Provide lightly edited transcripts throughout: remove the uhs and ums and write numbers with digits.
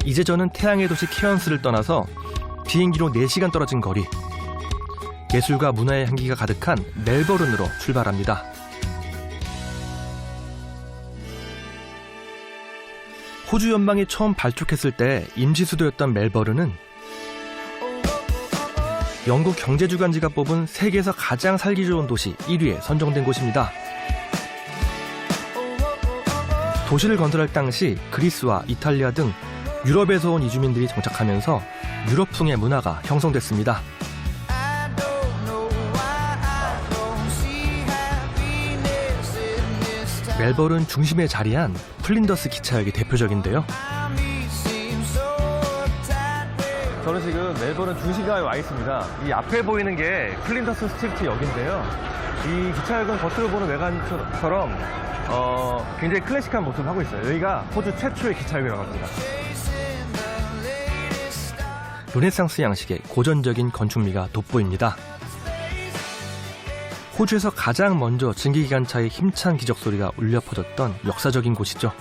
이제 저는 태양의 도시 케언스를 떠나서 비행기로 4시간 떨어진 거리, 예술과 문화의 향기가 가득한 멜버른으로 출발합니다. 호주 연방이 처음 발족했을 때 임시수도였던 멜버른은 영국 경제주간지가 뽑은 세계에서 가장 살기 좋은 도시 1위에 선정된 곳입니다. 도시를 건설할 당시 그리스와 이탈리아 등 유럽에서 온 이주민들이 정착하면서 유럽풍의 문화가 형성됐습니다. 멜버른 중심에 자리한 플린더스 기차역이 대표적인데요. 저는 지금 멜버른 중심가에 와 있습니다. 이 앞에 보이는 게 플린더스 스트리트 역인데요. 이 기차역은 겉으로 보는 외관처럼 굉장히 클래식한 모습을 하고 있어요. 여기가 호주 최초의 기차역이라고 합니다. 르네상스 양식의 고전적인 건축미가 돋보입니다. 호주에서 가장 먼저 증기기관차의 힘찬 기적소리가 울려 퍼졌던 역사적인 곳이죠.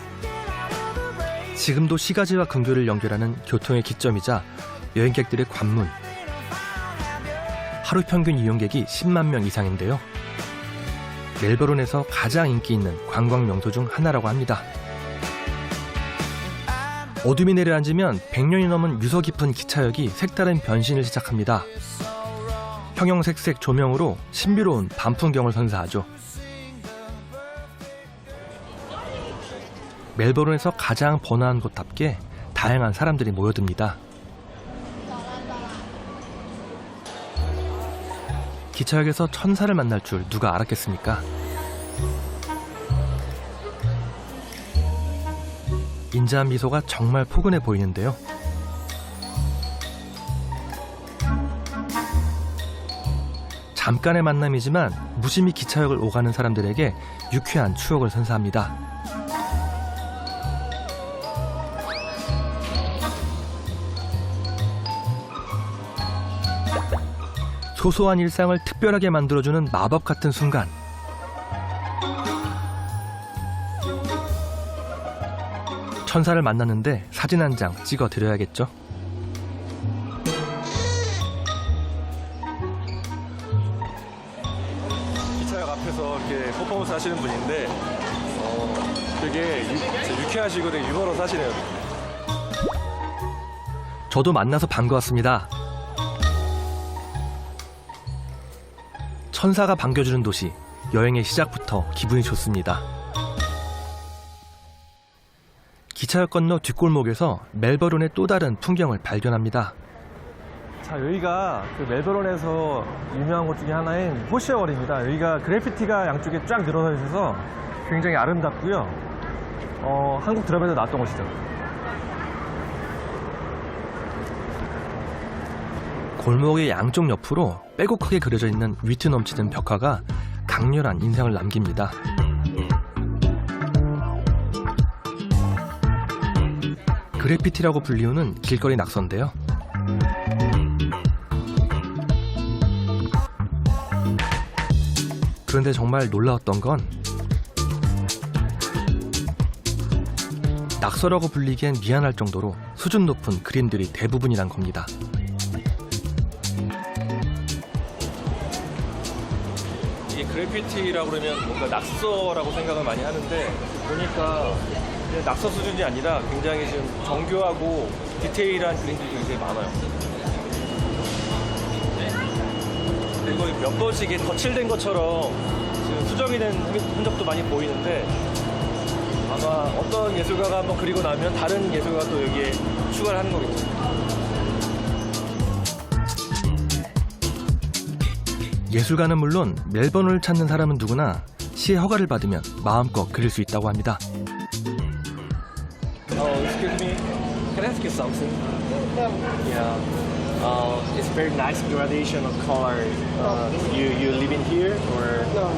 지금도 시가지와 근교를 연결하는 교통의 기점이자 여행객들의 관문. 하루 평균 이용객이 10만 명 이상인데요. 멜버른에서 가장 인기 있는 관광 명소 중 하나라고 합니다. 어둠이 내려앉으면 100년이 넘은 유서 깊은 기차역이 색다른 변신을 시작합니다. 형형색색 조명으로 신비로운 밤 풍경을 선사하죠. 멜버른에서 가장 번화한 곳답게 다양한 사람들이 모여듭니다. 기차역에서 천사를 만날 줄 누가 알았겠습니까? 인자한 미소가 정말 포근해 보이는데요. 잠깐의 만남이지만 무심히 기차역을 오가는 사람들에게 유쾌한 추억을 선사합니다. 소소한 일상을 특별하게 만들어주는 마법 같은 순간. 천사를 만났는데 사진 한 장 찍어 드려야겠죠? 기차역 앞에서 이렇게 퍼포먼스 하시는 분인데 되게 유쾌하시고 되게 유머러스 하시네요. 저도 만나서 반가웠습니다. 천사가 반겨주는 도시, 여행의 시작부터 기분이 좋습니다. 기차역 건너 뒷골목에서 멜버른의 또 다른 풍경을 발견합니다. 자, 여기가 그 멜버른에서 유명한 곳 중에 하나인 호시어월입니다. 여기가 그래피티가 양쪽에 쫙 늘어서 있어서 굉장히 아름답고요. 한국 드라마에도 나왔던 곳이죠. 골목의 양쪽 옆으로 빼곡하게 그려져 있는 위트 넘치는 벽화가 강렬한 인상을 남깁니다. 그래피티라고 불리우는 길거리 낙서인데요. 그런데 정말 놀라웠던 건 낙서라고 불리기엔 미안할 정도로 수준 높은 그림들이 대부분이란 겁니다. 이게 그래피티라고 그러면 뭔가 낙서라고 생각을 많이 하는데 보니까 그냥 낙서 수준이 아니라 굉장히 지금 정교하고 디테일한 그림들이 굉장히 많아요. 그리고 몇 번씩 이게 덧칠된 것처럼 지금 수정이 된 흔적도 많이 보이는데 아마 어떤 예술가가 한번 그리고 나면 다른 예술가가 또 여기에 추가를 하는 거겠죠. 예술가는 물론 멜버른을 찾는 사람은 누구나 시의 허가를 받으면 마음껏 그릴 수 있다고 합니다. Excuse me. Can I ask you something? Yeah. It's very nice gradation of color. You live in here or? No.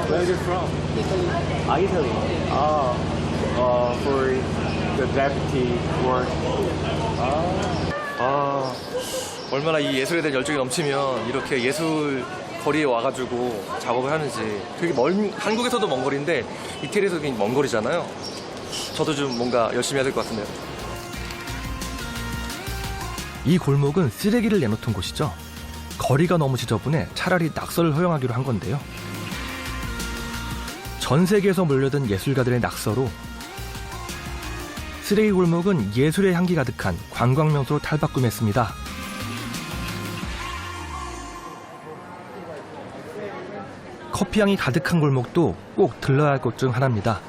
Where are you from? Italy. Italy. For the graffiti work. 얼마나 이 예술에 대한 열정이 넘치면 이렇게 예술 거리에 와가지고 작업을 하는지. 되게 한국에서도 먼 거리인데 이태리에서 굉장히 먼 거리잖아요. 저도 좀 뭔가 열심히 해야 될 것 같은데요. 이 골목은 쓰레기를 내놓던 곳이죠. 거리가 너무 지저분해 차라리 낙서를 허용하기로 한 건데요. 전 세계에서 몰려든 예술가들의 낙서로 쓰레기 골목은 예술의 향기 가득한 관광명소로 탈바꿈했습니다. 커피향이 가득한 골목도 꼭 들러야 할 곳 중 하나입니다.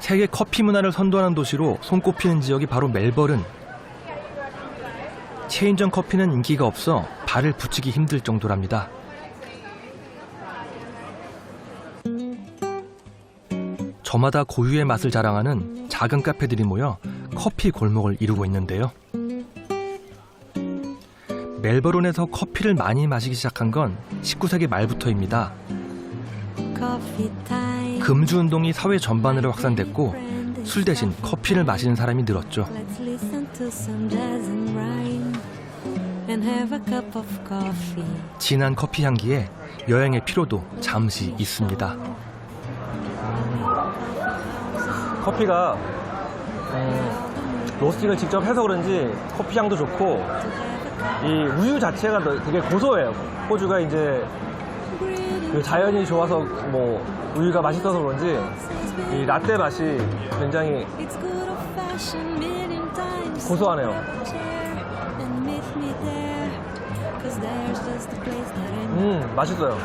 세계 커피 문화를 선도하는 도시로 손꼽히는 지역이 바로 멜버른. 체인점 커피는 인기가 없어 발을 붙이기 힘들 정도랍니다. 저마다 고유의 맛을 자랑하는 작은 카페들이 모여 커피 골목을 이루고 있는데요. 멜버른에서 커피를 많이 마시기 시작한 건 19세기 말부터입니다. 금주 운동이 사회 전반으로 확산됐고 술 대신 커피를 마시는 사람이 늘었죠. 진한 커피 향기에 여행의 피로도 잠시 있습니다. 커피가 로스팅을 직접 해서 그런지 커피 향도 좋고 이 우유 자체가 되게 고소해요. 호주가 이제 그 자연이 좋아서 뭐 우유가 맛있어서 그런지 이 라떼 맛이 굉장히 고소하네요. 맛있어요.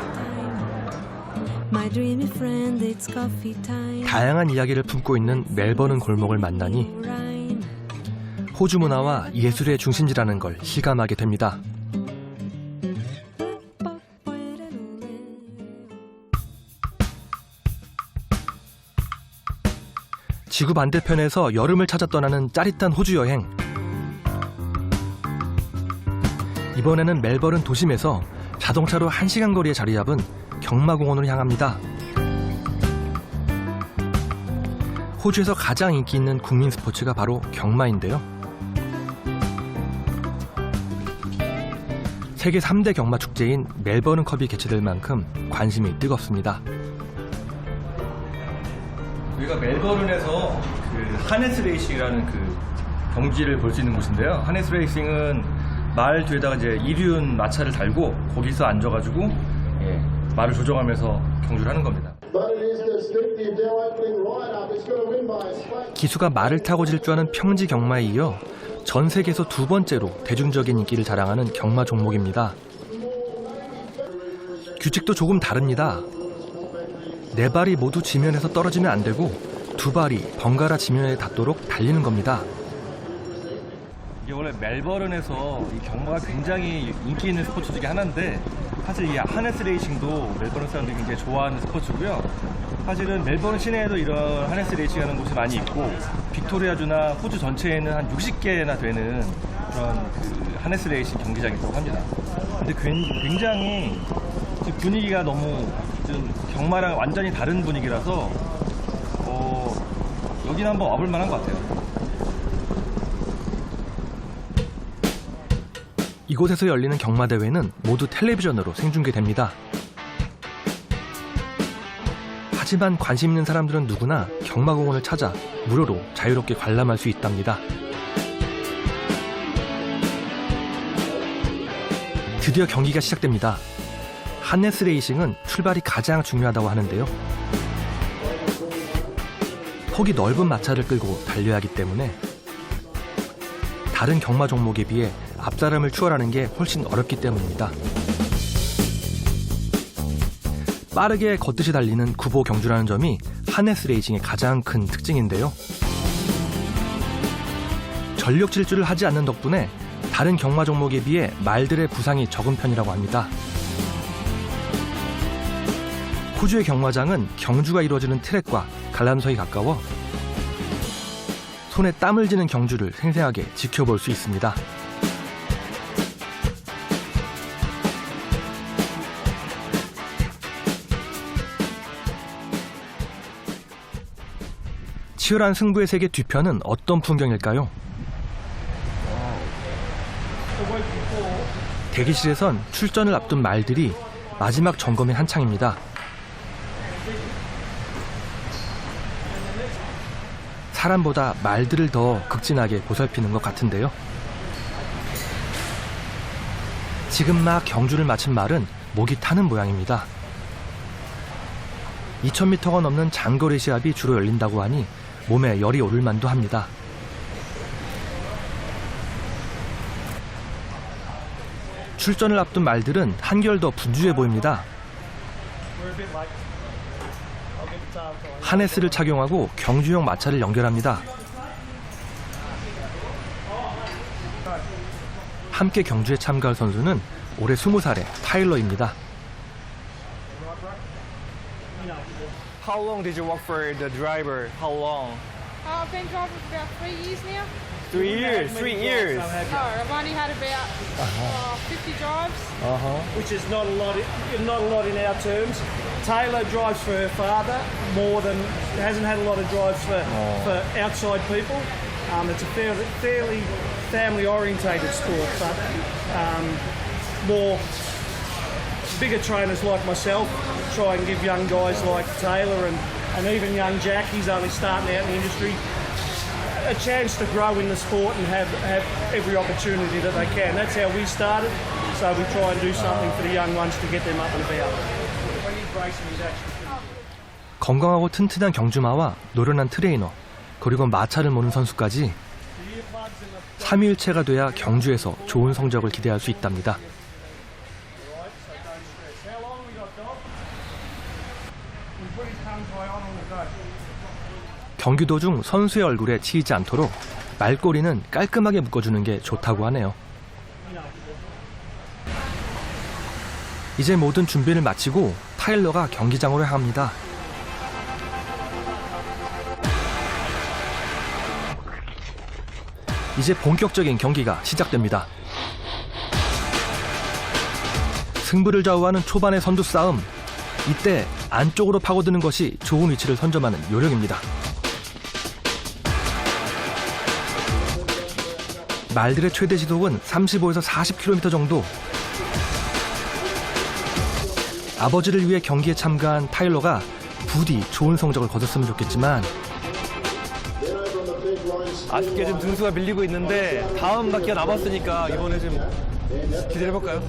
다양한 이야기를 품고 있는 멜버른 골목을 만나니 호주 문화와 예술의 중심지라는 걸 실감하게 됩니다. 지구 반대편에서 여름을 찾아 떠나는 짜릿한 호주 여행. 이번에는 멜버른 도심에서 자동차로 1시간 거리에 자리 잡은 경마공원으로 향합니다. 호주에서 가장 인기 있는 국민 스포츠가 바로 경마인데요. 세계 3대 경마 축제인 멜버른 컵이 개최될 만큼 관심이 뜨겁습니다. 우리가 멜버른에서 그 하네스 레이싱이라는 그 경기를 볼 수 있는 곳인데요. 하네스 레이싱은 말 뒤에다가 이제 이륜 마차를 달고 거기서 앉아가지고 말을 조정하면서 경주를 하는 겁니다. 기수가 말을 타고 질주하는 평지 경마에 이어 전 세계에서 두 번째로 대중적인 인기를 자랑하는 경마 종목입니다. 규칙도 조금 다릅니다. 네 발이 모두 지면에서 떨어지면 안 되고 두 발이 번갈아 지면에 닿도록 달리는 겁니다. 이게 원래 멜버른에서 이 경마가 굉장히 인기 있는 스포츠 중에 하나인데 사실 이 하네스 레이싱도 멜버른 사람들이 굉장히 좋아하는 스포츠고요. 사실은 멜버른 시내에도 이런 하네스 레이싱 하는 곳이 많이 있고 빅토리아주나 호주 전체에는 한 60개나 되는 그런 그 하네스 레이싱 경기장이 있다고 합니다. 근데 굉장히 분위기가 너무 좀 경마랑 완전히 다른 분위기라서 여기는 한번 와볼 만한 것 같아요. 이곳에서 열리는 경마대회는 모두 텔레비전으로 생중계됩니다. 하지만 관심 있는 사람들은 누구나 경마공원을 찾아 무료로 자유롭게 관람할 수 있답니다. 드디어 경기가 시작됩니다. 하네스 레이싱은 출발이 가장 중요하다고 하는데요. 폭이 넓은 마차를 끌고 달려야 하기 때문에 다른 경마 종목에 비해 앞사람을 추월하는 게 훨씬 어렵기 때문입니다. 빠르게 걷듯이 달리는 구보 경주라는 점이 하네스 레이싱의 가장 큰 특징인데요. 전력 질주를 하지 않는 덕분에 다른 경마 종목에 비해 말들의 부상이 적은 편이라고 합니다. 호주의 경마장은 경주가 이루어지는 트랙과 관람석이 가까워 손에 땀을 쥐는 경주를 생생하게 지켜볼 수 있습니다. 치열한 승부의 세계 뒤편은 어떤 풍경일까요? 대기실에선 출전을 앞둔 말들이 마지막 점검에 한창입니다. 사람보다 말들을 더 극진하게 보살피는 것 같은데요. 지금 막 경주를 마친 말은 목이 타는 모양입니다. 2000m가 넘는 장거리 시합이 주로 열린다고 하니 몸에 열이 오를 만도 합니다. 출전을 앞둔 말들은 한결 더 분주해 보입니다. 하네스를 착용하고 경주용 마차를 연결합니다. 함께 경주에 참가할 선수는 올해 20살의 타일러입니다. How long did you work for the driver? How long? I've been driving for about 3 years now. 3 years. 3 years. No, I've only had about 50 drives. Which is not a lot in our terms. Taylor drives for her father more than hasn't had a lot of drives for outside people. It's a fairly family orientated sport, but more bigger trainers like myself try and give young guys like Taylor and even young Jack, he's only starting out in the industry, a chance to grow in the sport and have every opportunity that they can. That's how we started, so we try and do something for the young ones to get them up and about. When he's racing, he's actually 건강하고 튼튼한 경주마와 노련한 트레이너, 그리고 마차를 모는 선수까지 삼위일체가 돼야 경주에서 좋은 성적을 기대할 수 있답니다. 경기 도중 선수의 얼굴에 치이지 않도록 말꼬리는 깔끔하게 묶어주는 게 좋다고 하네요. 이제 모든 준비를 마치고 타일러가 경기장으로 향합니다. 이제 본격적인 경기가 시작됩니다. 승부를 좌우하는 초반의 선두 싸움. 이때 안쪽으로 파고드는 것이 좋은 위치를 선점하는 요령입니다. 말들의 최대 시속은 35에서 40km 정도. 아버지를 위해 경기에 참가한 타일러가 부디 좋은 성적을 거뒀으면 좋겠지만 아쉽게 좀 등수가 밀리고 있는데 다음 바퀴가 남았으니까 이번에 좀 기대해볼까요?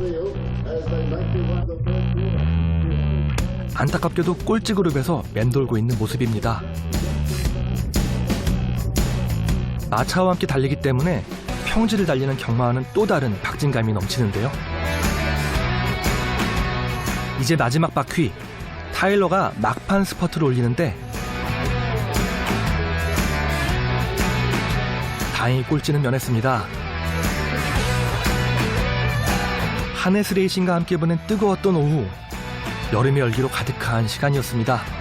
안타깝게도 꼴찌 그룹에서 맴돌고 있는 모습입니다. 마차와 함께 달리기 때문에 평지를 달리는 경마와는 또 다른 박진감이 넘치는데요. 이제 마지막 바퀴, 타일러가 막판 스퍼트를 올리는데 다행히 꼴찌는 면했습니다. 하네스 레이싱과 함께 보낸 뜨거웠던 오후, 여름의 열기로 가득한 시간이었습니다.